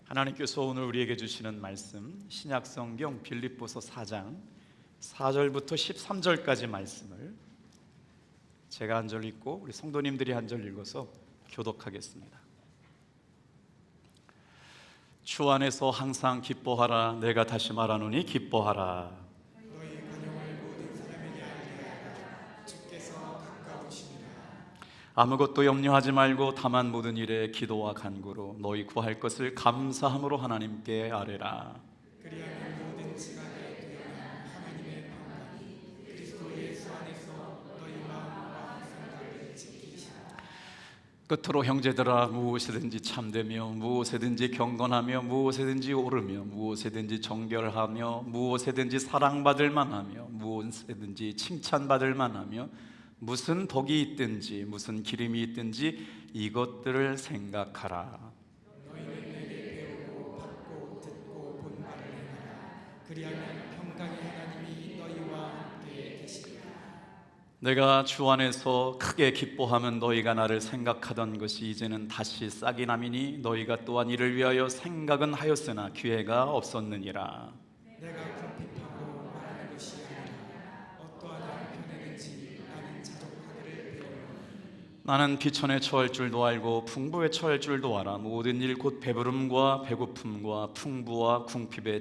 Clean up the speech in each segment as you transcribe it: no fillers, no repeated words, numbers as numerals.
하나님께서 오늘 우리에게 주시는 말씀, 신약성경 빌립보서 4장 4절부터 13절까지 말씀을 제가 한 절 읽고 우리 성도님들이 한 절 읽어서 교독하겠습니다. 주 안에서 항상 기뻐하라. 내가 다시 말하노니 기뻐하라. 너희 간영을 모든 사람에게 알게 하라. 주께서 가까우시니라. 아무것도 염려하지 말고 다만 모든 일에 기도와 간구로 너희 구할 것을 감사함으로 하나님께 아뢰라. 그리하면 모든 지각에 뛰어난 하나님의 평강이 그리스도 예수 안에서 너희 마음과 생각을 지키시라. 끝으로 형제들아, 무엇이든지 참되며 무엇이든지 경건하며 무엇이든지 옳으며 무엇이든지 정결하며 무엇이든지 사랑받을 만하며 무엇이든지 칭찬받을 만하며 무슨 덕이 있든지 무슨 기름이 있든지 이것들을 생각하라. 너희는 내게 배우고 받고 듣고 본 바를 행하라. 그리하면 평강의 하나님이 너희와 함께 계시리라. 내가 주 안에서 크게 기뻐하면 너희가 나를 생각하던 것이 이제는 다시 싹이 나미니 너희가 또한 이를 위하여 생각은 하였으나 기회가 없었느니라. 내가 궁핍함으로 말하는 것이 아니라 어떠한 형편에든지 나는 자족하기를 배우노니 나는 비천에 처할 줄도 알고 풍부에 처할 줄도 알아. 모든 일 곧 배부름과 배고픔과 풍부와 궁핍에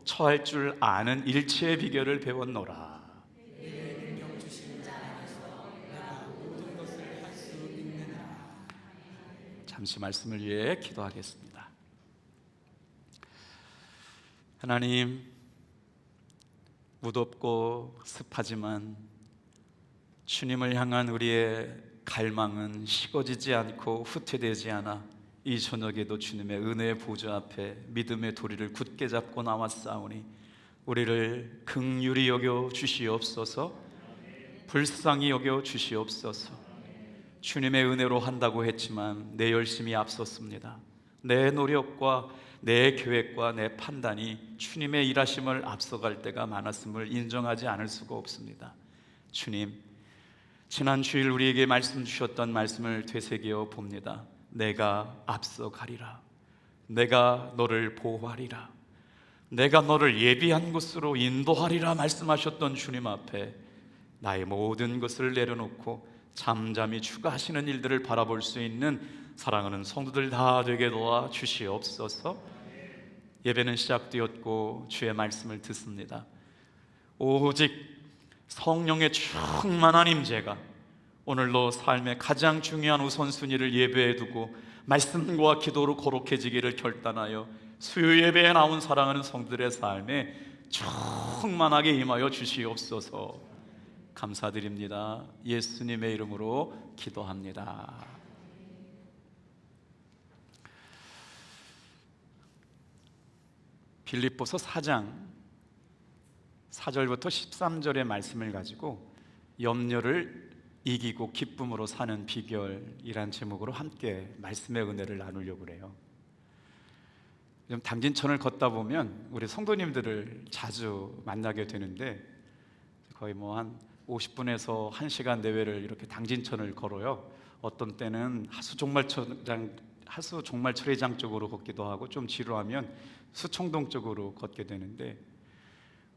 처할 줄 아는 일체의 비결을 배웠노라. 내게 능력 주시는 자 안에서 내가 모든 것을 할 수 있느니라. 잠시 말씀을 위해 기도하겠습니다. 하나님, 무덥고 습하지만 주님을 향한 우리의 갈망은 식어지지 않고 후퇴되지 않아 이 저녁에도 주님의 은혜의 보좌 앞에 믿음의 도리를 굳게 잡고 나왔사오니 우리를 긍휼히 여겨 주시옵소서. 불쌍히 여겨 주시옵소서. 주님의 은혜로 한다고 했지만 내 열심이 앞섰습니다. 내 노력과 내 계획과 내 판단이 주님의 일하심을 앞서갈 때가 많았음을 인정하지 않을 수가 없습니다. 주님, 지난 주일 우리에게 말씀 주셨던 말씀을 되새겨 봅니다. 내가 앞서가리라. 내가 너를 보호하리라. 내가 너를 예비한 곳으로 인도하리라 말씀하셨던 주님 앞에 나의 모든 것을 내려놓고 잠잠히 추가하시는 일들을 바라볼 수 있는 사랑하는 성도들 다 되게 도와 주시옵소서. 예배는 시작되었고 주의 말씀을 듣습니다. 오직 성령의 충만한 임재가 오늘로 삶의 가장 중요한 우선순위를 예배에 두고 말씀과 기도로 거룩해지기를 결단하여 수요 예배에 나온 사랑하는 성도들의 삶에 충만하게 임하여 주시옵소서. 감사드립니다. 예수님의 이름으로 기도합니다. 빌립보서 4장 4절부터 13절의 말씀을 가지고 염려를 이기고 기쁨으로 사는 비결이란 제목으로 함께 말씀의 은혜를 나누려고 그래요. 좀 당진천을 걷다 보면 우리 성도님들을 자주 만나게 되는데 거의 한 50분에서 1시간 내외를 이렇게 당진천을 걸어요. 어떤 때는 하수 종말처리장 쪽으로 걷기도 하고 좀 지루하면 수청동 쪽으로 걷게 되는데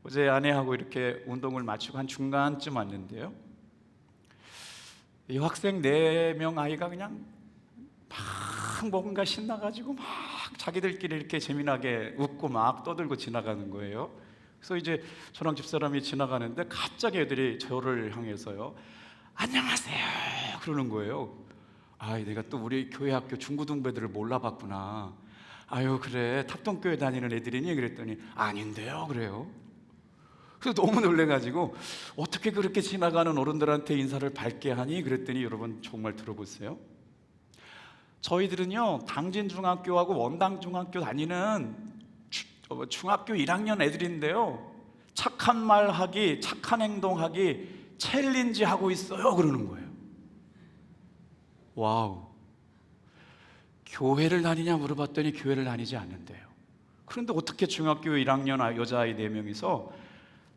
어제 아내하고 이렇게 운동을 마치고 한 중간쯤 왔는데요. 이 학생 4명 아이가 그냥 막 뭔가 신나가지고 막 자기들끼리 이렇게 재미나게 웃고 막 떠들고 지나가는 거예요. 그래서 이제 저랑 집사람이 지나가는데 갑자기 애들이 저를 향해서요, 안녕하세요 그러는 거예요. 아, 내가 또 우리 교회 학교 중고등부애들을 몰라봤구나. 아유, 그래 탑동교회 다니는 애들이니? 그랬더니 아닌데요 그래요. 그래서 너무 놀래가지고 어떻게 그렇게 지나가는 어른들한테 인사를 밝게 하니? 그랬더니 여러분 정말 들어보세요. 저희들은요 당진중학교하고 원당중학교 다니는 중학교 1학년 애들인데요, 착한 말 하기, 착한 행동 하기 챌린지 하고 있어요 그러는 거예요. 와우. 교회를 다니냐 물어봤더니 교회를 다니지 않는데요. 그런데 어떻게 중학교 1학년 여자아이 4명이서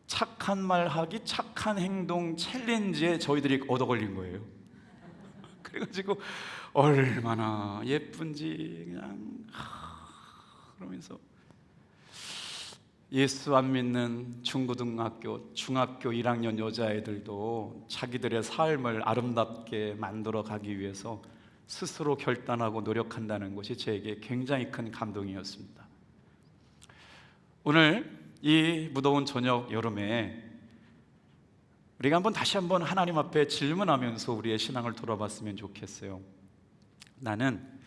착한 말 하기, 착한 행동 챌린지에 저희들이 얻어 걸린 거예요. 그래가지고 얼마나 예쁜지 그냥 하면서 예수 안 믿는 중고등학교, 중학교 1학년 여자애들도 자기들의 삶을 아름답게 만들어 가기 위해서 스스로 결단하고 노력한다는 것이 저에게 굉장히 큰 감동이었습니다. 오늘 이 무더운 저녁 여름에 우리가 다시 한번 하나님 앞에 질문하면서 우리의 신앙을 돌아봤으면 좋겠어요. 나는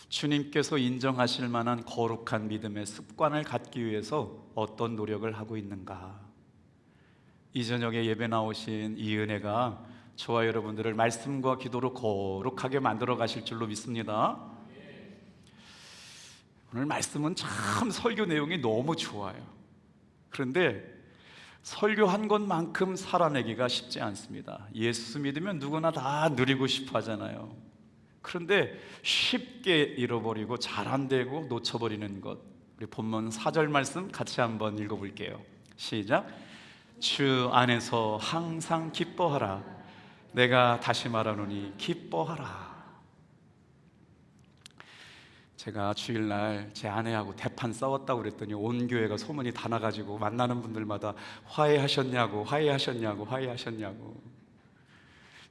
주님께서 인정하실 만한 거룩한 믿음의 습관을 갖기 위해서 어떤 노력을 하고 있는가? 이 저녁에 예배 나오신 이 은혜가 저와 여러분들을 말씀과 기도로 거룩하게 만들어 가실 줄로 믿습니다. 오늘 말씀은 참 설교 내용이 너무 좋아요. 그런데 설교한 것만큼 살아내기가 쉽지 않습니다. 예수 믿으면 누구나 다 누리고 싶어 하잖아요. 그런데 쉽게 잃어버리고 잘 안 되고 놓쳐버리는 것, 우리 본문 4절 말씀 같이 한번 읽어볼게요. 시작. 주 안에서 항상 기뻐하라. 내가 다시 말하노니 기뻐하라. 제가 주일날 제 아내하고 대판 싸웠다고 그랬더니 온 교회가 소문이 다 나가지고 만나는 분들마다 화해하셨냐고.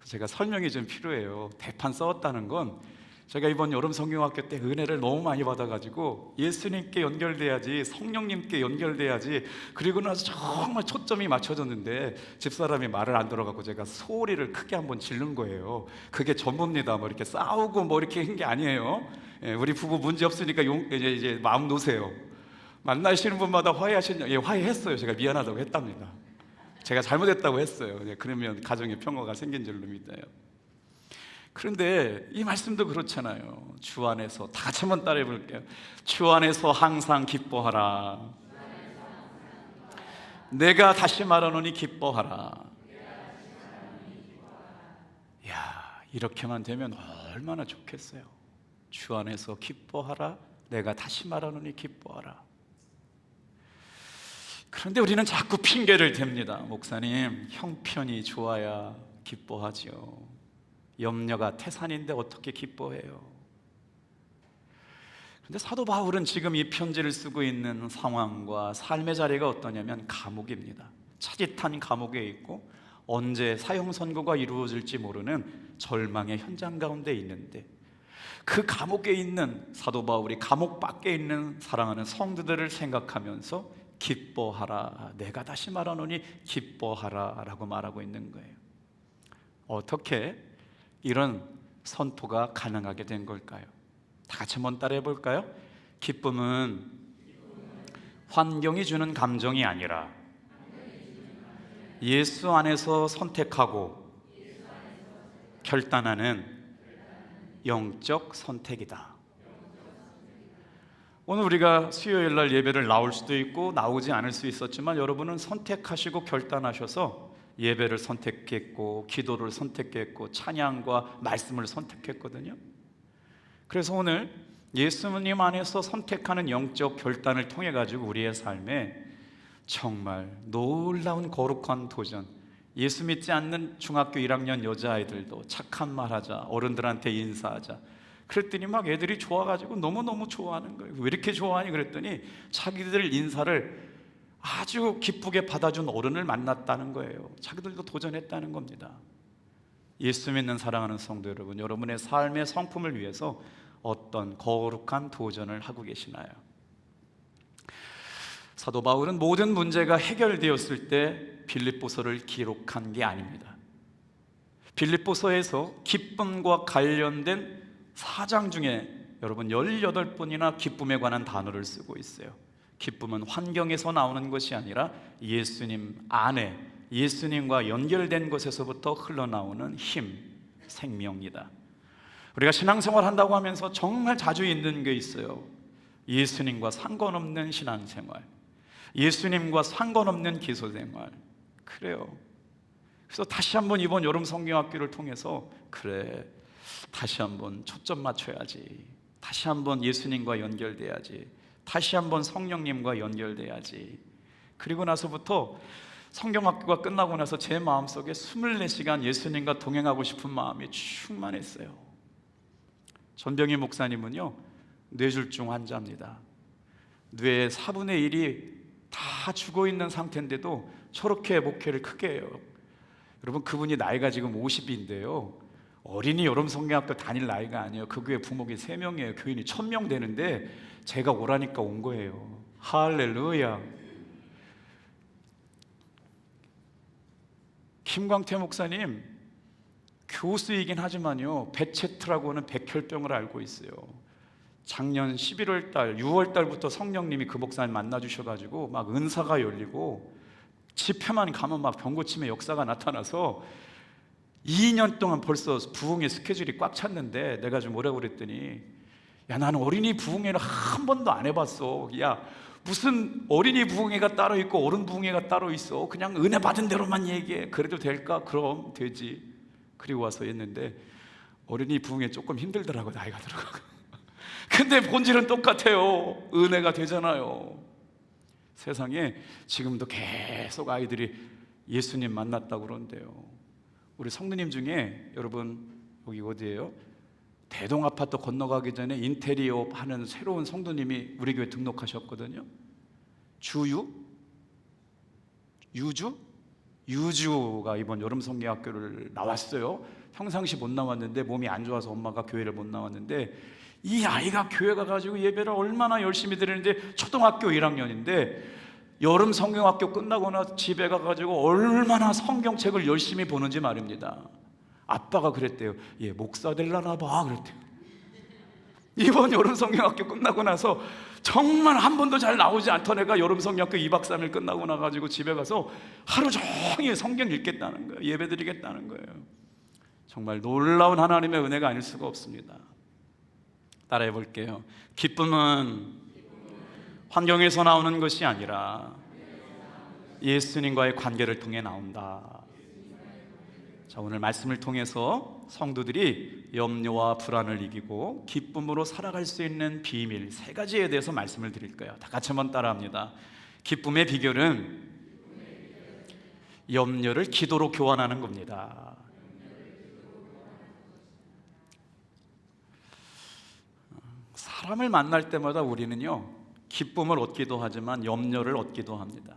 제가 설명이 좀 필요해요. 대판 싸웠다는 건 제가 이번 여름 성경학교 때 은혜를 너무 많이 받아가지고 예수님께 연결돼야지, 성령님께 연결돼야지, 그리고 나서 정말 초점이 맞춰졌는데 집사람이 말을 안 들어가고 제가 소리를 크게 한번 지른 거예요. 그게 전부입니다. 뭐 이렇게 싸우고 뭐 이렇게 한 게 아니에요. 우리 부부 문제 없으니까 이제 마음 놓으세요. 만나시는 분마다 화해하셨냐? 예, 화해했어요. 제가 미안하다고 했답니다. 제가 잘못했다고 했어요. 그러면 가정에 평화가 생긴 줄로 믿어요. 그런데 이 말씀도 그렇잖아요. 주 안에서, 다 같이 한번 따라해 볼게요. 주 안에서 항상 기뻐하라. 내가 다시 말하노니 기뻐하라. 야, 이렇게만 되면 얼마나 좋겠어요. 주 안에서 기뻐하라. 내가 다시 말하노니 기뻐하라. 그런데 우리는 자꾸 핑계를 댑니다. 목사님, 형편이 좋아야 기뻐하지요. 염려가 태산인데 어떻게 기뻐해요? 그런데 사도 바울은 지금 이 편지를 쓰고 있는 상황과 삶의 자리가 어떠냐면 감옥입니다. 차짓한 감옥에 있고 언제 사형 선고가 이루어질지 모르는 절망의 현장 가운데 있는데, 그 감옥에 있는 사도 바울이 감옥 밖에 있는 사랑하는 성도들을 생각하면서 기뻐하라. 내가 다시 말하노니 기뻐하라 라고 말하고 있는 거예요. 어떻게 이런 선포가 가능하게 된 걸까요? 다 같이 한번 따라해 볼까요? 기쁨은 환경이 주는 감정이 아니라 예수 안에서 선택하고 결단하는 영적 선택이다. 오늘 우리가 수요일 날 예배를 나올 수도 있고 나오지 않을 수 있었지만 여러분은 선택하시고 결단하셔서 예배를 선택했고 기도를 선택했고 찬양과 말씀을 선택했거든요. 그래서 오늘 예수님 안에서 선택하는 영적 결단을 통해 가지고 우리의 삶에 정말 놀라운 거룩한 도전, 예수 믿지 않는 중학교 1학년 여자아이들도 착한 말하자, 어른들한테 인사하자, 그랬더니 막 애들이 좋아가지고 너무너무 좋아하는 거예요. 왜 이렇게 좋아하니? 그랬더니 자기들 인사를 아주 기쁘게 받아준 어른을 만났다는 거예요. 자기들도 도전했다는 겁니다. 예수 믿는 사랑하는 성도 여러분, 여러분의 삶의 성품을 위해서 어떤 거룩한 도전을 하고 계시나요? 사도 바울은 모든 문제가 해결되었을 때 빌립보서를 기록한 게 아닙니다. 빌립보서에서 기쁨과 관련된 4장 중에 여러분 18번이나 기쁨에 관한 단어를 쓰고 있어요. 기쁨은 환경에서 나오는 것이 아니라 예수님 안에, 예수님과 연결된 것에서부터 흘러나오는 힘, 생명이다. 우리가 신앙생활 한다고 하면서 정말 자주 있는 게 있어요. 예수님과 상관없는 신앙생활, 예수님과 상관없는 기도생활. 그래요. 그래서 다시 한번 이번 여름 성경학교를 통해서 그래, 다시 한번 초점 맞춰야지, 다시 한번 예수님과 연결돼야지, 다시 한번 성령님과 연결돼야지. 그리고 나서부터 성경학교가 끝나고 나서 제 마음속에 24시간 예수님과 동행하고 싶은 마음이 충만했어요. 전병희 목사님은요, 뇌졸중 환자입니다. 뇌의 4분의 1이 다 죽어 있는 상태인데도 저렇게 목회를 크게 해요. 여러분, 그분이 나이가 지금 50인데요 어린이 여름성경학교 다닐 나이가 아니에요. 그 교회 부목이 3명이에요. 교인이 1000명 되는데 제가 오라니까 온 거예요. 할렐루야. 김광태 목사님 교수이긴 하지만요 베체트라고 하는 백혈병을 앓고 있어요. 작년 11월 달, 6월 달부터 성령님이 그 목사님 만나주셔가지고 막 은사가 열리고 집회만 가면 막 병고침의 역사가 나타나서 2년 동안 벌써 부흥의 스케줄이 꽉 찼는데 내가 좀 뭐라고 그랬더니 야, 나는 어린이 부흥회를 한 번도 안 해봤어. 야, 무슨 어린이 부흥회가 따로 있고 어른 부흥회가 따로 있어. 그냥 은혜 받은 대로만 얘기해. 그래도 될까? 그럼 되지. 그리고 와서 했는데 어린이 부흥회 조금 힘들더라고, 나이가 들어가고. 근데 본질은 똑같아요. 은혜가 되잖아요. 세상에 지금도 계속 아이들이 예수님 만났다고 그러는데요. 우리 성도님 중에 여러분 여기 어디예요? 대동아파트 건너가기 전에 인테리어 하는 새로운 성도님이 우리 교회 등록하셨거든요. 유주가 이번 여름 성경학교를 나왔어요. 평상시 못 나왔는데 몸이 안 좋아서 엄마가 교회를 못 나왔는데 이 아이가 교회 가가지고 예배를 얼마나 열심히 드리는데 초등학교 1학년인데 여름 성경학교 끝나거나 집에 가가지고 얼마나 성경책을 열심히 보는지 말입니다. 아빠가 그랬대요. 얘 목사 될라나 봐 그랬대요. 이번 여름 성경학교 끝나고 나서 정말 한 번도 잘 나오지 않던 애가 여름 성경학교 2박 3일 끝나고 나가지고 집에 가서 하루 종일 성경 읽겠다는 거예요. 예배 드리겠다는 거예요. 정말 놀라운 하나님의 은혜가 아닐 수가 없습니다. 따라해 볼게요. 기쁨은 환경에서 나오는 것이 아니라 예수님과의 관계를 통해 나온다. 자, 오늘 말씀을 통해서 성도들이 염려와 불안을 이기고 기쁨으로 살아갈 수 있는 비밀 3가지에 대해서 말씀을 드릴 거예요. 다 같이 한번 따라합니다. 기쁨의 비결은 염려를 기도로 교환하는 겁니다. 사람을 만날 때마다 우리는요 기쁨을 얻기도 하지만 염려를 얻기도 합니다.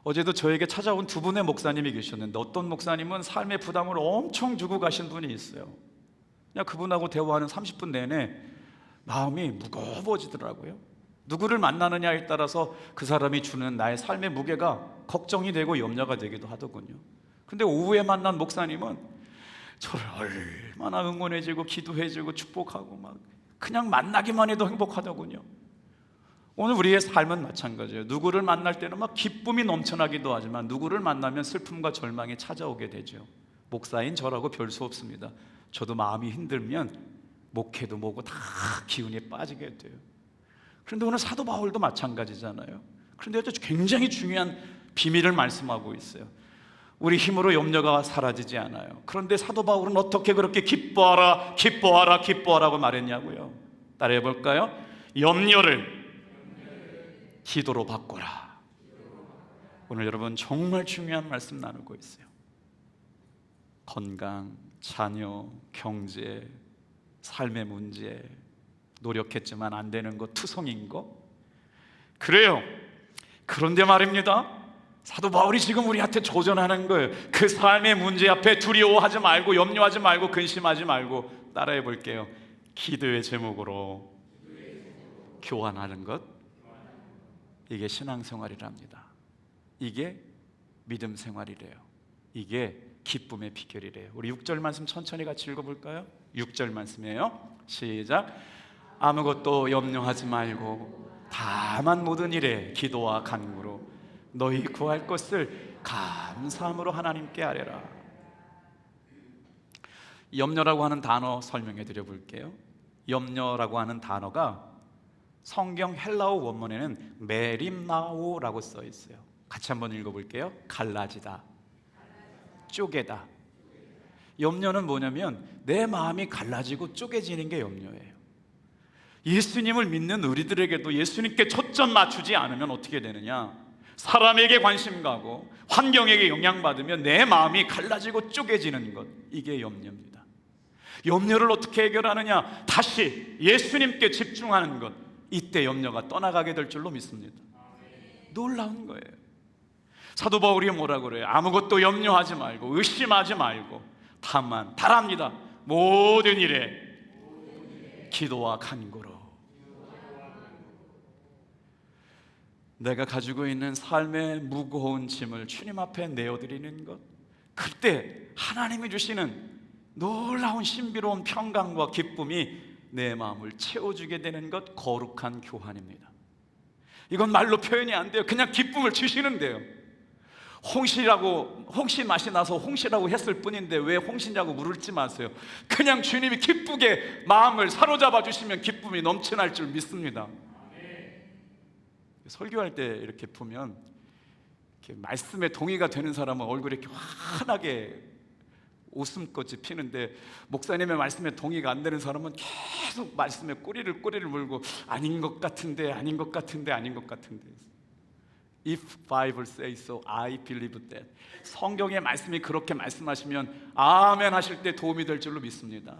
어제도 저에게 찾아온 2분의 목사님이 계셨는데 어떤 목사님은 삶의 부담을 엄청 주고 가신 분이 있어요. 그냥 그분하고 대화하는 30분 내내 마음이 무거워지더라고요. 누구를 만나느냐에 따라서 그 사람이 주는 나의 삶의 무게가 걱정이 되고 염려가 되기도 하더군요. 근데 오후에 만난 목사님은 저를 얼마나 응원해주고 기도해주고 축복하고 막 그냥 만나기만 해도 행복하더군요. 오늘 우리의 삶은 마찬가지예요. 누구를 만날 때는 막 기쁨이 넘쳐나기도 하지만 누구를 만나면 슬픔과 절망이 찾아오게 되죠. 목사인 저라고 별 수 없습니다. 저도 마음이 힘들면 목회도 뭐고 다 기운이 빠지게 돼요. 그런데 오늘 사도 바울도 마찬가지잖아요. 그런데 아주 굉장히 중요한 비밀을 말씀하고 있어요. 우리 힘으로 염려가 사라지지 않아요. 그런데 사도 바울은 어떻게 그렇게 기뻐하라 기뻐하라 기뻐하라고 말했냐고요. 따라해 볼까요? 염려를 기도로 바꿔라. 오늘 여러분 정말 중요한 말씀 나누고 있어요. 건강, 자녀, 경제, 삶의 문제, 노력했지만 안 되는 거, 투성인 거 그래요. 그런데 말입니다, 사도 바울이 지금 우리한테 조전하는 거예요. 그 삶의 문제 앞에 두려워하지 말고 염려하지 말고 근심하지 말고 따라해 볼게요. 기도의 제목으로 교환하는 것, 이게 신앙생활이랍니다. 이게 믿음 생활이래요. 이게 기쁨의 비결이래요. 우리 6절 말씀 천천히 같이 읽어볼까요? 6절 말씀이에요. 시작. 아무것도 염려하지 말고 다만 모든 일에 기도와 간구로 너희 구할 것을 감사함으로 하나님께 아뢰라. 염려라고 하는 단어 설명해 드려 볼게요. 염려라고 하는 단어가 성경 헬라어 원문에는 메림나오라고 써 있어요. 같이 한번 읽어볼게요. 갈라지다, 쪼개다. 염려는 뭐냐면 내 마음이 갈라지고 쪼개지는 게 염려예요. 예수님을 믿는 우리들에게도 예수님께 초점 맞추지 않으면 어떻게 되느냐? 사람에게 관심 가고 환경에게 영향받으면 내 마음이 갈라지고 쪼개지는 것, 이게 염려입니다. 염려를 어떻게 해결하느냐? 다시 예수님께 집중하는 것. 이때 염려가 떠나가게 될 줄로 믿습니다. 놀라운 거예요. 사도 바울이 뭐라 그래요? 아무것도 염려하지 말고 의심하지 말고 다만 바랍니다. 모든 일에 기도와 간구로. 내가 가지고 있는 삶의 무거운 짐을 주님 앞에 내어드리는 것, 그때 하나님이 주시는 놀라운 신비로운 평강과 기쁨이 내 마음을 채워주게 되는 것, 거룩한 교환입니다. 이건 말로 표현이 안 돼요. 그냥 기쁨을 주시는데요. 홍시 맛이 나서 홍시라고 했을 뿐인데 왜 홍시냐고 물을지 마세요. 그냥 주님이 기쁘게 마음을 사로잡아 주시면 기쁨이 넘쳐날 줄 믿습니다. 설교할 때 이렇게 보면 이렇게 말씀에 동의가 되는 사람은 얼굴이 이렇게 환하게 웃음꽃이 피는데, 목사님의 말씀에 동의가 안 되는 사람은 계속 말씀에 꼬리를 물고 아닌 것 같은데 아닌 것 같은데 아닌 것 같은데. If Bible says so, I believe that. 성경의 말씀이 그렇게 말씀하시면 아멘 하실 때 도움이 될 줄로 믿습니다.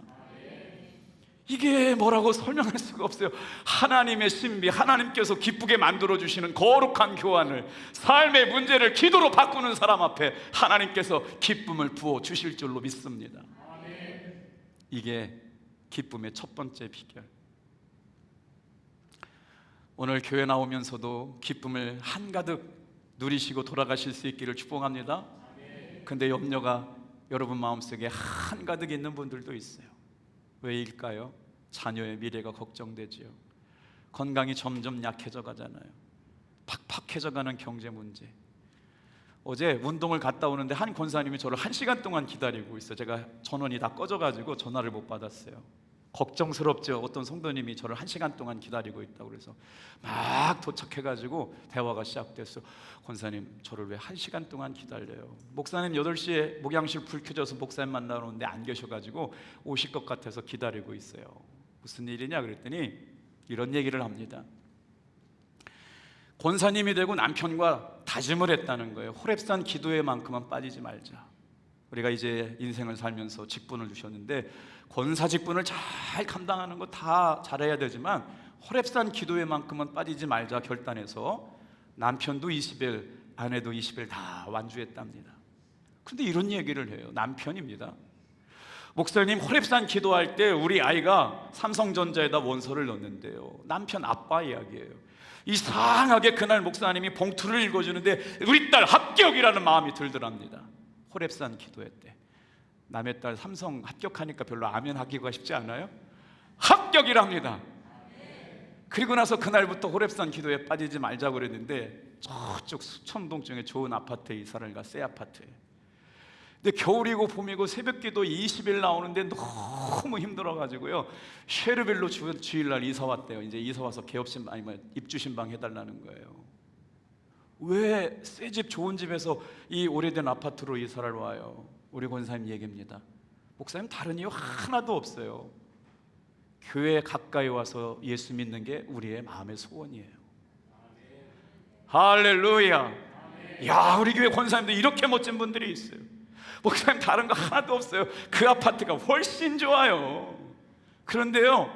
이게 뭐라고 설명할 수가 없어요. 하나님의 신비, 하나님께서 기쁘게 만들어주시는 거룩한 교환을, 삶의 문제를 기도로 바꾸는 사람 앞에 하나님께서 기쁨을 부어주실 줄로 믿습니다. 이게 기쁨의 첫 번째 비결. 오늘 교회 나오면서도 기쁨을 한가득 누리시고 돌아가실 수 있기를 축복합니다. 근데 염려가 여러분 마음속에 한가득 있는 분들도 있어요. 왜일까요? 자녀의 미래가 걱정되지요. 건강이 점점 약해져 가잖아요. 팍팍해져 가는 경제 문제. 어제 운동을 갔다 오는데 한 권사님이 저를 1시간 동안 기다리고 있어요. 제가 전원이 다 꺼져가지고 전화를 못 받았어요. 걱정스럽죠. 어떤 성도님이 저를 1시간 동안 기다리고 있다고 그래서 막 도착해가지고 대화가 시작됐어요. 권사님, 저를 왜 1시간 동안 기다려요? 목사님 8시에 목양실 불 켜져서 목사님 만나러 오는데 안 계셔가지고 오실 것 같아서 기다리고 있어요. 무슨 일이냐 그랬더니 이런 얘기를 합니다. 권사님이 되고 남편과 다짐을 했다는 거예요. 호렙산 기도회만큼은 빠지지 말자. 우리가 이제 인생을 살면서 직분을 주셨는데 권사 직분을 잘 감당하는 거 다 잘해야 되지만 호렙산 기도회만큼은 빠지지 말자 결단해서 남편도 20일, 아내도 20일 다 완주했답니다. 근데 이런 얘기를 해요. 남편입니다. 목사님, 호렙산 기도할 때 우리 아이가 삼성전자에다 원서를 넣는데요. 남편 아빠 이야기예요. 이상하게 그날 목사님이 봉투를 읽어주는데 우리 딸 합격이라는 마음이 들더랍니다. 호렙산 기도회 때 남의 딸 삼성 합격하니까 별로 아멘 하기가 쉽지 않아요? 합격이랍니다. 그리고 나서 그날부터 호렙산 기도에 빠지지 말자고 그랬는데 저쪽 수천동쪽에 좋은 아파트에 이사를 가, 새 아파트에. 근데 겨울이고 봄이고 새벽기도 20일 나오는데 너무 힘들어가지고요 쉐르빌로 주일날 이사 왔대요. 이제 이사 와서 개업신방 아니면 입주신방 해달라는 거예요. 왜 새 집 좋은 집에서 이 오래된 아파트로 이사를 와요? 우리 권사님 얘기입니다. 목사님, 다른 이유 하나도 없어요. 교회에 가까이 와서 예수 믿는 게 우리의 마음의 소원이에요. 할렐루야. 야, 우리 교회 권사님도 이렇게 멋진 분들이 있어요. 목사님, 다른 거 하나도 없어요. 그 아파트가 훨씬 좋아요. 그런데요,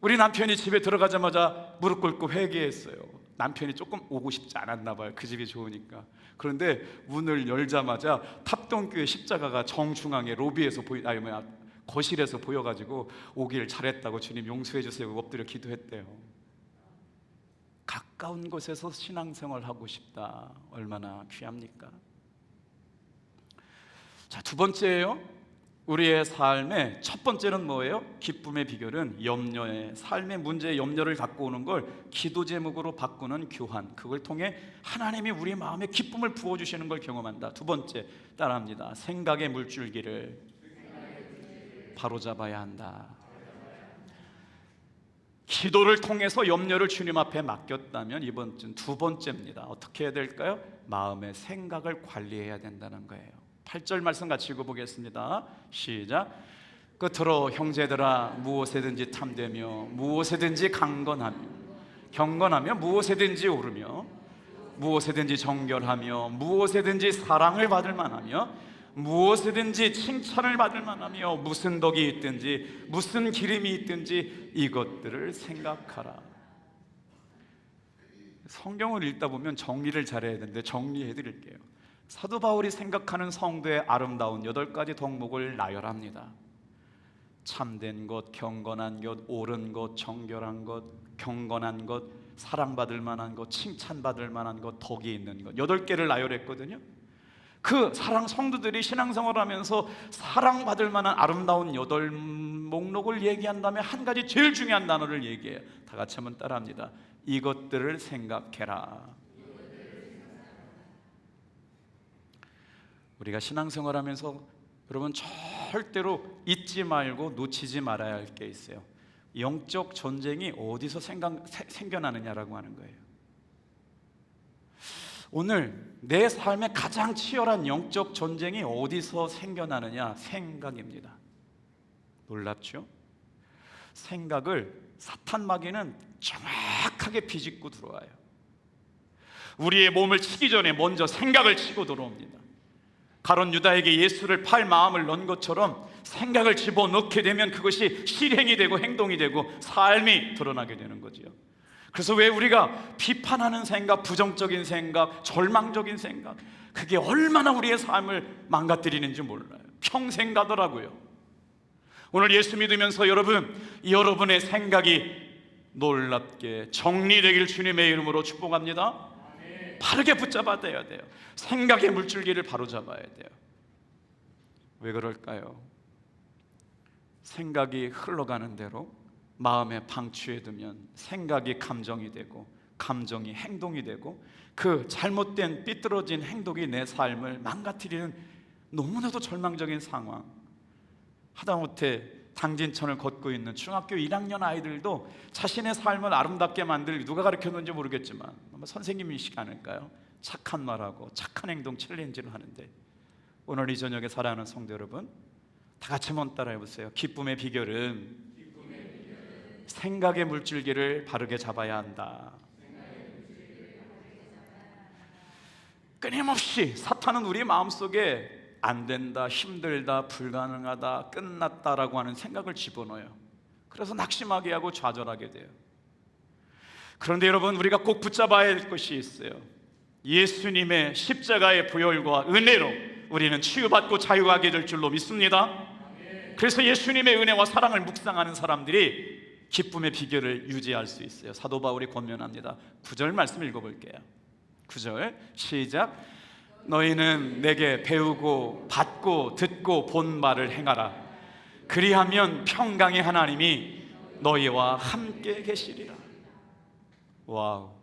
우리 남편이 집에 들어가자마자 무릎 꿇고 회개했어요. 남편이 조금 오고 싶지 않았나 봐요. 그 집이 좋으니까. 그런데 문을 열자마자 탑동교회 십자가가 정중앙에 로비에서 거실에서 보여가지고 오길 잘했다고 주님 용서해 주세요 엎드려 기도했대요. 가까운 곳에서 신앙생활 하고 싶다. 얼마나 귀합니까? 자, 두 번째예요. 우리의 삶의 첫 번째는 뭐예요? 기쁨의 비결은 염려의 삶의 문제에 염려를 갖고 오는 걸 기도 제목으로 바꾸는 교환. 그걸 통해 하나님이 우리 마음에 기쁨을 부어주시는 걸 경험한다. 두 번째, 따라합니다. 생각의 물줄기를 바로잡아야 한다. 기도를 통해서 염려를 주님 앞에 맡겼다면 이번 주 두 번째입니다. 어떻게 해야 될까요? 마음의 생각을 관리해야 된다는 거예요. 8절 말씀 같이 읽어보겠습니다. 시작. 끝으로 형제들아, 무엇에든지 탐되며 무엇에든지 경건하며 무엇에든지 오르며 무엇에든지 정결하며 무엇에든지 사랑을 받을 만하며 무엇이든지 칭찬을 받을 만하며 무슨 덕이 있든지 무슨 기름이 있든지 이것들을 생각하라. 성경을 읽다 보면 정리를 잘해야 되는데 정리해 드릴게요. 사도 바울이 생각하는 성도의 아름다운 8가지 덕목을 나열합니다. 참된 것, 경건한 것, 옳은 것, 정결한 것, 경건한 것, 사랑받을 만한 것, 칭찬받을 만한 것, 덕이 있는 것, 8개를 나열했거든요. 그 사랑 성도들이 신앙생활을 하면서 사랑받을 만한 아름다운 8목록을 얘기한 다음에 한 가지 제일 중요한 단어를 얘기해요. 다 같이 한번 따라합니다. 이것들을 생각해라. 우리가 신앙생활을 하면서 여러분 절대로 잊지 말고 놓치지 말아야 할 게 있어요. 영적 전쟁이 어디서 생겨나느냐라고 하는 거예요. 오늘 내 삶의 가장 치열한 영적 전쟁이 어디서 생겨나느냐? 생각입니다. 놀랍죠? 생각을 사탄 마귀는 정확하게 비집고 들어와요. 우리의 몸을 치기 전에 먼저 생각을 치고 들어옵니다. 가룟 유다에게 예수를 팔 마음을 넣은 것처럼 생각을 집어넣게 되면 그것이 실행이 되고 행동이 되고 삶이 드러나게 되는 거지요. 그래서 왜 우리가 비판하는 생각, 부정적인 생각, 절망적인 생각, 그게 얼마나 우리의 삶을 망가뜨리는지 몰라요. 평생 가더라고요. 오늘 예수 믿으면서 여러분의 생각이 놀랍게 정리되길 주님의 이름으로 축복합니다. 바르게 붙잡아야 돼요. 생각의 물줄기를 바로잡아야 돼요. 왜 그럴까요? 생각이 흘러가는 대로 마음에 방치해 두면 생각이 감정이 되고 감정이 행동이 되고 그 잘못된 삐뚤어진 행동이 내 삶을 망가뜨리는 너무나도 절망적인 상황. 하다못해 당진천을 걷고 있는 중학교 1학년 아이들도 자신의 삶을 아름답게 만들 누가 가르쳤는지 모르겠지만 아마 선생님이시지 않을까요? 착한 말하고 착한 행동 챌린지를 하는데 오늘 이 저녁에 사랑하는 성도 여러분, 다 같이 한번 따라해 보세요. 기쁨의 비결은 생각의 물줄기를 바르게 잡아야 한다. 끊임없이 사탄은 우리 마음속에 안 된다, 힘들다, 불가능하다, 끝났다라고 하는 생각을 집어넣어요. 그래서 낙심하게 하고 좌절하게 돼요. 그런데 여러분, 우리가 꼭 붙잡아야 할 것이 있어요. 예수님의 십자가의 보혈과 은혜로 우리는 치유받고 자유하게 될 줄로 믿습니다. 그래서 예수님의 은혜와 사랑을 묵상하는 사람들이 기쁨의 비결을 유지할 수 있어요. 사도 바울이 권면합니다. 9절 말씀 읽어볼게요. 9절 시작. 너희는 내게 배우고 받고 듣고 본 말을 행하라. 그리하면 평강의 하나님이 너희와 함께 계시리라. 와우,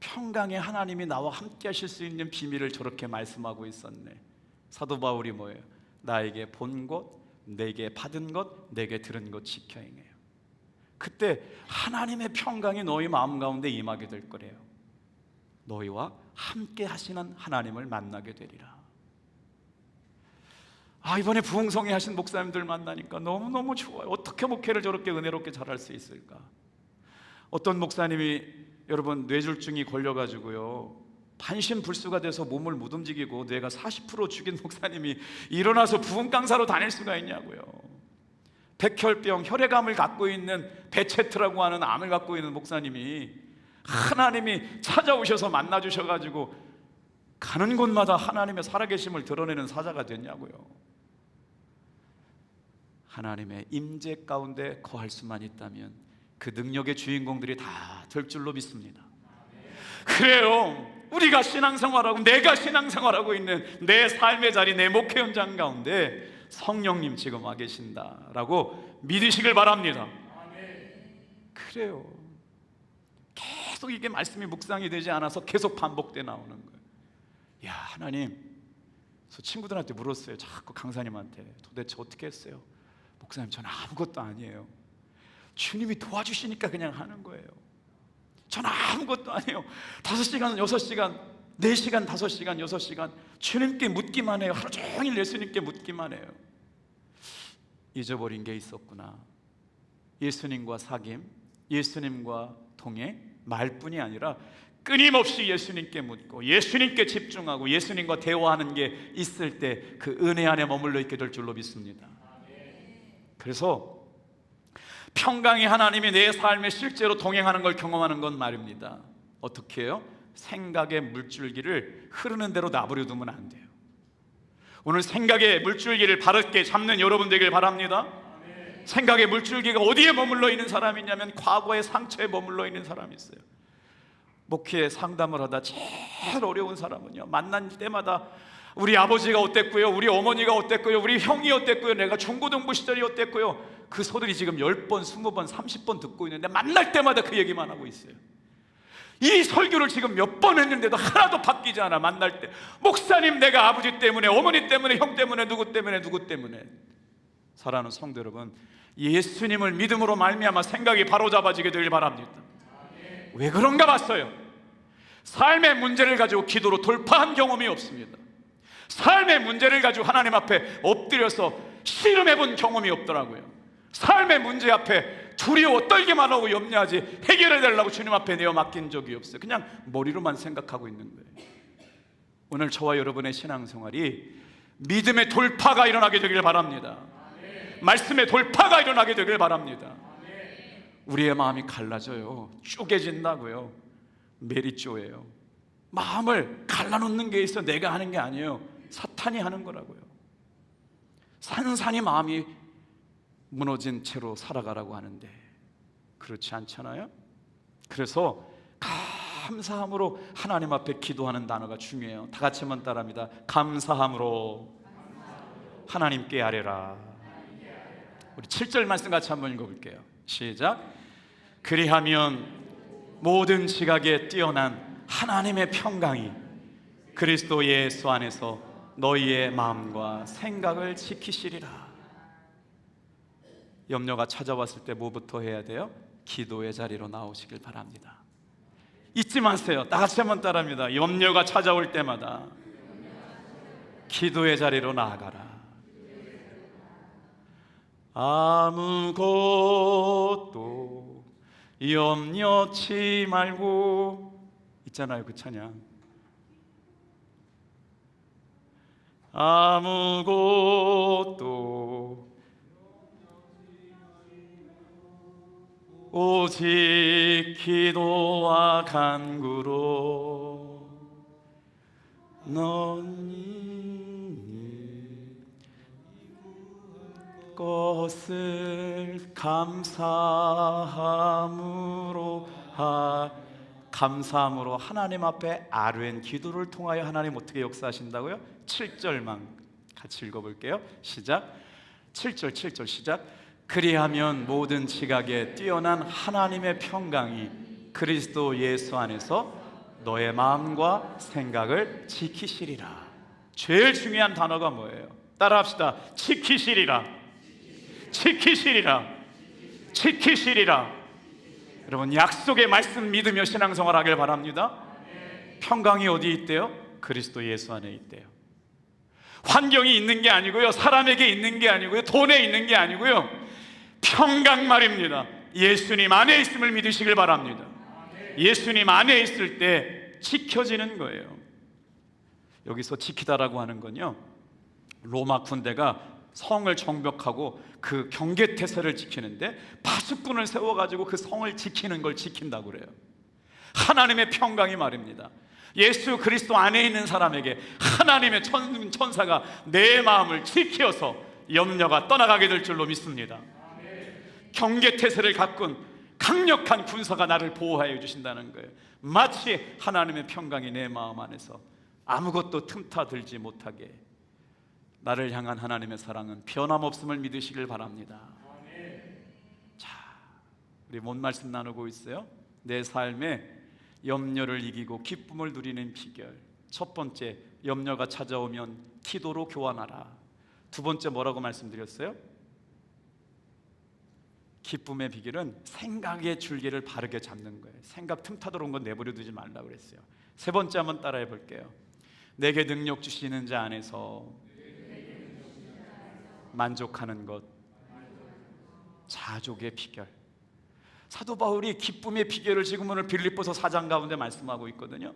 평강의 하나님이 나와 함께 하실 수 있는 비밀을 저렇게 말씀하고 있었네. 사도 바울이 뭐예요? 나에게 본 것, 내게 받은 것, 내게 들은 것 지켜 행해요. 그때 하나님의 평강이 너희 마음 가운데 임하게 될 거래요. 너희와 함께 하시는 하나님을 만나게 되리라. 이번에 부흥성회 하신 목사님들 만나니까 너무너무 좋아요. 어떻게 목회를 저렇게 은혜롭게 잘할 수 있을까? 어떤 목사님이 여러분 뇌졸중이 걸려가지고요 반신불수가 돼서 몸을 못 움직이고 뇌가 40% 죽인 목사님이 일어나서 부흥 강사로 다닐 수가 있냐고요. 백혈병, 혈액암을 갖고 있는 베체트라고 하는 암을 갖고 있는 목사님이 하나님이 찾아오셔서 만나주셔가지고 가는 곳마다 하나님의 살아계심을 드러내는 사자가 됐냐고요. 하나님의 임재 가운데 거할 수만 있다면 그 능력의 주인공들이 다 될 줄로 믿습니다. 그래요, 우리가 신앙생활하고 내가 신앙생활하고 있는 내 삶의 자리, 내 목회 현장 가운데 성령님 지금 와 계신다라고 믿으시길 바랍니다. 그래요, 계속 이게 말씀이 묵상이 되지 않아서 계속 반복돼 나오는 거예요. 야, 하나님, 그래서 친구들한테 물었어요. 자꾸 강사님한테 도대체 어떻게 했어요? 목사님, 저는 아무것도 아니에요. 주님이 도와주시니까 그냥 하는 거예요. 저는 아무것도 아니에요. 5시간, 6시간, 4시간, 5시간, 6시간 주님께 묻기만 해요. 하루 종일 예수님께 묻기만 해요. 잊어버린 게 있었구나. 예수님과 사귐, 예수님과 동행, 말뿐이 아니라 끊임없이 예수님께 묻고 예수님께 집중하고 예수님과 대화하는 게 있을 때 그 은혜 안에 머물러 있게 될 줄로 믿습니다. 그래서 평강이 하나님이 내 삶에 실제로 동행하는 걸 경험하는 건 말입니다. 어떻게 해요? 생각의 물줄기를 흐르는 대로 놔버려 두면 안 돼요. 오늘 생각의 물줄기를 바르게 잡는 여러분 되길 바랍니다. 생각의 물줄기가 어디에 머물러 있는 사람이 있냐면 과거의 상처에 머물러 있는 사람이 있어요. 목회 상담을 하다 제일 어려운 사람은요, 만난 때마다 우리 아버지가 어땠고요, 우리 어머니가 어땠고요, 우리 형이 어땠고요, 내가 중고등부 시절이 어땠고요, 그 소리를 지금 10번, 20번, 30번 듣고 있는데 만날 때마다 그 얘기만 하고 있어요. 이 설교를 지금 몇 번 했는데도 하나도 바뀌지 않아. 만날 때 목사님, 내가 아버지 때문에, 어머니 때문에, 형 때문에, 누구 때문에. 사랑하는 성도 여러분, 예수님을 믿음으로 말미암아 생각이 바로잡아지게 되길 바랍니다. 왜 그런가 봤어요. 삶의 문제를 가지고 기도로 돌파한 경험이 없습니다. 삶의 문제를 가지고 하나님 앞에 엎드려서 씨름해 본 경험이 없더라고요. 삶의 문제 앞에 두려워 떨기만 하고 염려하지 해결해 달라고 주님 앞에 내어 맡긴 적이 없어요. 그냥 머리로만 생각하고 있는 거예요. 오늘 저와 여러분의 신앙생활이 믿음의 돌파가 일어나게 되길 바랍니다. 말씀의 돌파가 일어나게 되길 바랍니다. 우리의 마음이 갈라져요. 쪼개진다고요. 메리쪼예요. 마음을 갈라놓는 게 있어. 내가 하는 게 아니에요. 사탄이 하는 거라고요. 산산이 마음이 무너진 채로 살아가라고 하는데 그렇지 않잖아요. 그래서 감사함으로 하나님 앞에 기도하는 단어가 중요해요. 다 같이 한번 따라합니다. 감사함으로 하나님께 아뢰라. 우리 7절 말씀 같이 한번 읽어볼게요. 시작. 그리하면 모든 지각에 뛰어난 하나님의 평강이 그리스도 예수 안에서 너희의 마음과 생각을 지키시리라. 염려가 찾아왔을 때 뭐부터 해야 돼요? 기도의 자리로 나오시길 바랍니다. 잊지 마세요. 다 같이 한번 따라합니다. 염려가 찾아올 때마다 기도의 자리로 나아가라. 아무것도 염려치 말고 있잖아요, 그 찬양. 아무것도 오직 기도와 간구로 너니 것을 감사함으로 하나님 앞에 아뢰는 기도를 통하여 하나님 어떻게 역사하신다고요? 7절만 같이 읽어볼게요. 시작. 7절 시작. 그리하면 모든 지각에 뛰어난 하나님의 평강이 그리스도 예수 안에서 너의 마음과 생각을 지키시리라. 제일 중요한 단어가 뭐예요? 따라합시다. 지키시리라. 지키시리라. 지키시리라. 여러분, 약속의 말씀 믿으며 신앙생활 하길 바랍니다. 평강이 어디 있대요? 그리스도 예수 안에 있대요. 환경이 있는 게 아니고요, 사람에게 있는 게 아니고요, 돈에 있는 게 아니고요, 평강 말입니다. 예수님 안에 있음을 믿으시길 바랍니다. 예수님 안에 있을 때 지켜지는 거예요. 여기서 지키다라고 하는 건요, 로마 군대가 성을 정벽하고 그 경계태세를 지키는데 파수꾼을 세워가지고 그 성을 지키는 걸 지킨다고 그래요. 하나님의 평강이 말입니다. 예수 그리스도 안에 있는 사람에게 하나님의 천사가 내 마음을 지켜서 염려가 떠나가게 될 줄로 믿습니다. 경계태세를 가꾼 강력한 군사가 나를 보호하여 주신다는 거예요. 마치 하나님의 평강이 내 마음 안에서 아무것도 틈타들지 못하게, 나를 향한 하나님의 사랑은 변함없음을 믿으시길 바랍니다. 자, 우리 뭔 말씀 나누고 있어요? 내 삶에 염려를 이기고 기쁨을 누리는 비결. 첫 번째, 염려가 찾아오면 기도로 교환하라. 두 번째 뭐라고 말씀드렸어요? 기쁨의 비결은 생각의 줄기를 바르게 잡는 거예요. 생각 틈타 들어온 건 내버려 두지 말라고 그랬어요. 세 번째 한번 따라해 볼게요. 내게 능력 주시는 자 안에서 만족하는 것, 자족의 비결. 사도 바울이 기쁨의 비결을 지금 오늘 빌립보서 4장 가운데 말씀하고 있거든요.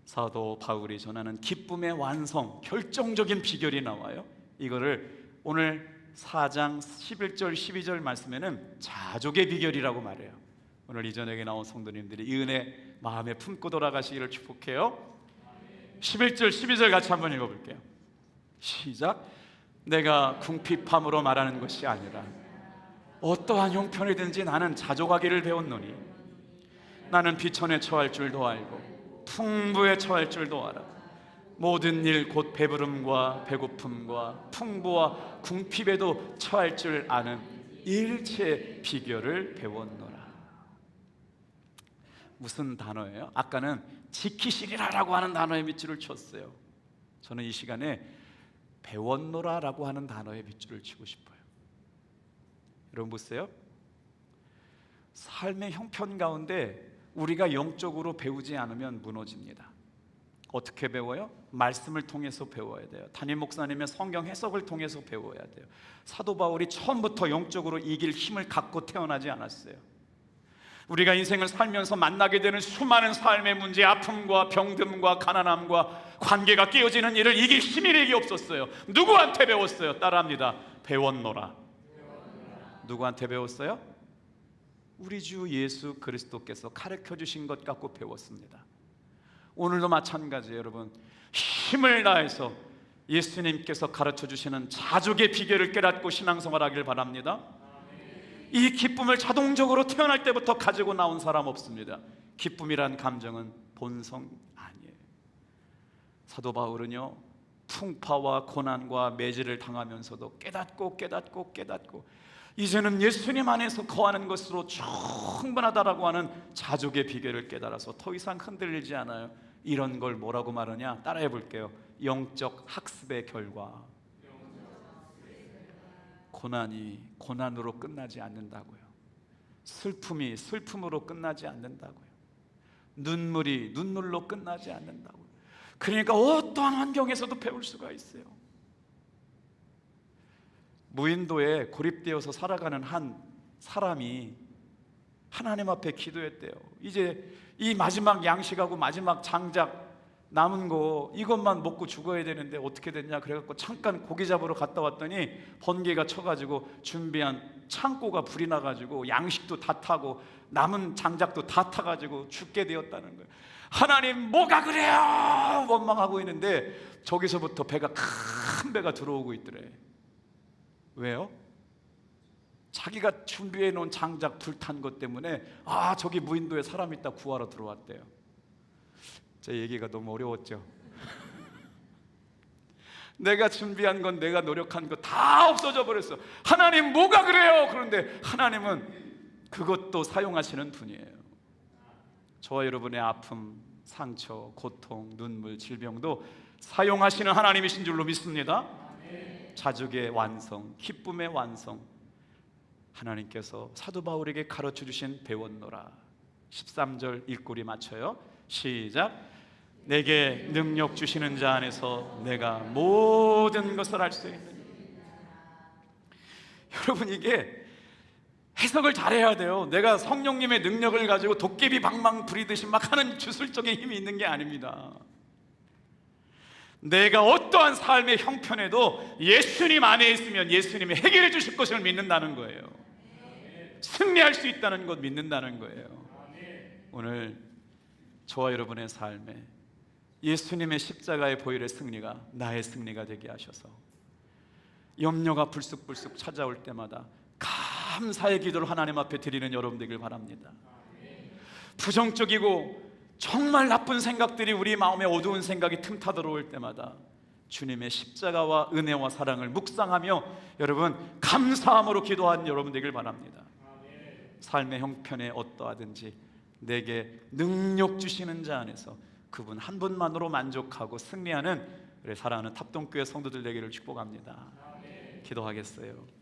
사도 바울이 전하는 기쁨의 완성, 결정적인 비결이 나와요. 이거를 오늘 4장 11절 12절 말씀에는 자족의 비결이라고 말해요. 오늘 이 저녁에 나온 성도님들이 이 은혜 마음에 품고 돌아가시기를 축복해요. 11절 12절 같이 한번 읽어볼게요. 시작. 내가 궁핍함으로 말하는 것이 아니라 어떠한 형편이든지 나는 자족하기를 배웠노니 나는 비천에 처할 줄도 알고 풍부에 처할 줄도 알아. 모든 일 곧 배부름과 배고픔과 풍부와 궁핍에도 처할 줄 아는 일체 비결을 배웠노라. 무슨 단어예요? 아까는 지키시리라라고 하는 단어에 밑줄을 쳤어요. 저는 이 시간에 배웠노라라고 하는 단어에 밑줄을 치고 싶어요. 여러분 보세요. 삶의 형편 가운데 우리가 영적으로 배우지 않으면 무너집니다. 어떻게 배워요? 말씀을 통해서 배워야 돼요. 담임 목사님의 성경 해석을 통해서 배워야 돼요. 사도 바울이 처음부터 영적으로 이길 힘을 갖고 태어나지 않았어요. 우리가 인생을 살면서 만나게 되는 수많은 삶의 문제, 아픔과 병듦과 가난함과 관계가 깨어지는 일을 이길 힘이 내게 없었어요. 누구한테 배웠어요? 따라합니다. 배웠노라. 누구한테 배웠어요? 우리 주 예수 그리스도께서 가르쳐 주신 것 갖고 배웠습니다. 오늘도 마찬가지예요. 여러분, 힘을 다해서 예수님께서 가르쳐 주시는 자족의 비결을 깨닫고 신앙생활하길 바랍니다. 이 기쁨을 자동적으로 태어날 때부터 가지고 나온 사람 없습니다. 기쁨이란 감정은 본성 아니에요. 사도 바울은요, 풍파와 고난과 매질을 당하면서도 깨닫고 이제는 예수님 안에서 거하는 것으로 충분하다라고 하는 자족의 비결을 깨달아서 더 이상 흔들리지 않아요. 이런 걸 뭐라고 말하냐? 따라해 볼게요. 영적 학습의 결과. 고난이 고난으로 끝나지 않는다고요. 슬픔이 슬픔으로 끝나지 않는다고요. 눈물이 눈물로 끝나지 않는다고요. 그러니까 어떠한 환경에서도 배울 수가 있어요. 무인도에 고립되어서 살아가는 한 사람이 하나님 앞에 기도했대요. 이제 이 마지막 양식하고 마지막 장작 남은 거 이것만 먹고 죽어야 되는데 어떻게 됐냐? 그래갖고 잠깐 고기 잡으러 갔다 왔더니 번개가 쳐가지고 준비한 창고가 불이 나가지고 양식도 다 타고 남은 장작도 다 타가지고 죽게 되었다는 거예요. 하나님 뭐가 그래요? 원망하고 있는데 저기서부터 큰 배가 들어오고 있더래. 왜요? 자기가 준비해 놓은 장작 불탄 것 때문에 저기 무인도에 사람 있다 구하러 들어왔대요. 제 얘기가 너무 어려웠죠. 내가 준비한 건, 내가 노력한 거 다 없어져 버렸어. 하나님 뭐가 그래요? 그런데 하나님은 그것도 사용하시는 분이에요. 저와 여러분의 아픔, 상처, 고통, 눈물, 질병도 사용하시는 하나님이신 줄로 믿습니다. 자족의 완성, 기쁨의 완성, 하나님께서 사도 바울에게 가르쳐 주신 배웠노라. 13절 일꼬리 맞춰요. 시작. 내게 능력 주시는 자 안에서 내가 모든 것을 할 수 있는. 여러분, 이게 해석을 잘해야 돼요. 내가 성령님의 능력을 가지고 도깨비 방망 부리듯이 막 하는 주술적인 힘이 있는 게 아닙니다. 내가 어떠한 삶의 형편에도 예수님 안에 있으면 예수님이 해결해 주실 것을 믿는다는 거예요. 승리할 수 있다는 것 믿는다는 거예요. 오늘 저와 여러분의 삶에 예수님의 십자가의 보혈의 승리가 나의 승리가 되게 하셔서 염려가 불쑥불쑥 찾아올 때마다 감사의 기도를 하나님 앞에 드리는 여러분 되길 바랍니다. 부정적이고 정말 나쁜 생각들이 우리 마음에 어두운 생각이 틈타 들어올 때마다 주님의 십자가와 은혜와 사랑을 묵상하며 여러분 감사함으로 기도하는 여러분 되길 바랍니다. 삶의 형편에 어떠하든지 내게 능력 주시는 자 안에서 그분 한 분만으로 만족하고 승리하는 우리 사랑하는 탑동교회 성도들 되기를 축복합니다. 기도하겠어요.